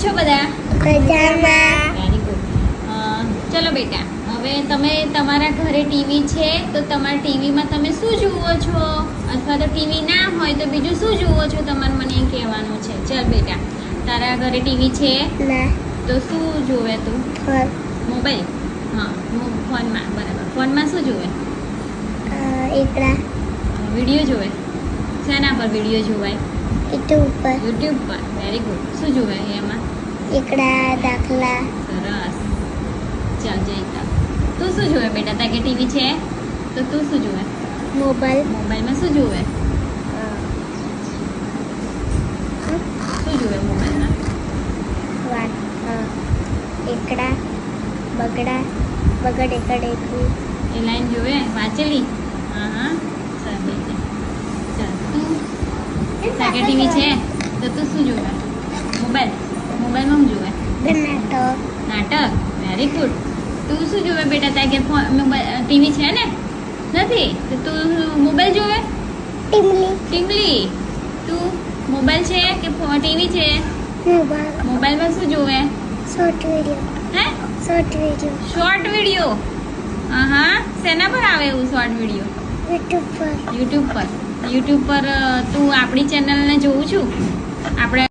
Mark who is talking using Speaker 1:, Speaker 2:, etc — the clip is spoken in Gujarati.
Speaker 1: છો બધા?
Speaker 2: મજામાં.
Speaker 1: Very good. ચલો બેટા, હવે તમે તમારા ઘરે ટીવી છે તો તમારા ટીવીમાં તમે શું જુઓ છો? અથવા તો ટીવી ના હોય તો બીજું શું જુઓ છો? તમારે મને એ કહેવાનું છે. ચાલ બેટા, તારા ઘરે ટીવી છે
Speaker 2: ના
Speaker 1: તો શું જોવે તું?
Speaker 2: Phone
Speaker 1: mobile? હા, ફોનમાં. બરાબર. ફોનમાં શું જોવે?
Speaker 2: એકડા
Speaker 1: વિડીયો જોવે. શેના પર વિડીયો જોવાય?
Speaker 2: યુટ્યુબ પર
Speaker 1: યુટ્યુબ પર. Very good. શું જોવે એમાં?
Speaker 2: એકડા દાખલા
Speaker 1: સરસ. ચાલ જઈતા, તું શું જોવે બેટા? તાકે ટીવી છે તો તું શું જોવે?
Speaker 2: મોબાઈલ
Speaker 1: મોબાઈલમાં શું જોવે? શું જોવે મોબાઈલમાં?
Speaker 2: એકડા બગડા બગડ એકડ એકવી
Speaker 1: એ લાઈન જોવે? વાંચેલી? હા હા. ચાલ બેટા. ચાલ તું તાકે ટીવી છે તો તું શું જોવે? મોબાઈલ. મોબાઈલમાં શું જોવે?
Speaker 2: નાટક
Speaker 1: નાટક. Very good. તું શું જોવે બેટા? તાકે ટીવી છે ને? નથી તો તું મોબાઈલ જોવે?
Speaker 2: ટીમલી
Speaker 1: ટીમલી. તું મોબાઈલ છે કે ટીવી છે?
Speaker 2: મોબાઈલ
Speaker 1: મોબાઈલમાં શું જોવે?
Speaker 2: શોર્ટ વિડિયો
Speaker 1: હે?
Speaker 2: Short video
Speaker 1: short video. હા. શેના પર આવે એવું શોર્ટ વિડીયો?
Speaker 2: યુટ્યુબ પર
Speaker 1: યુટ્યુબ પર. યુટ્યુબ પર તું આપણી ચેનલને જોઉં છું. આપણે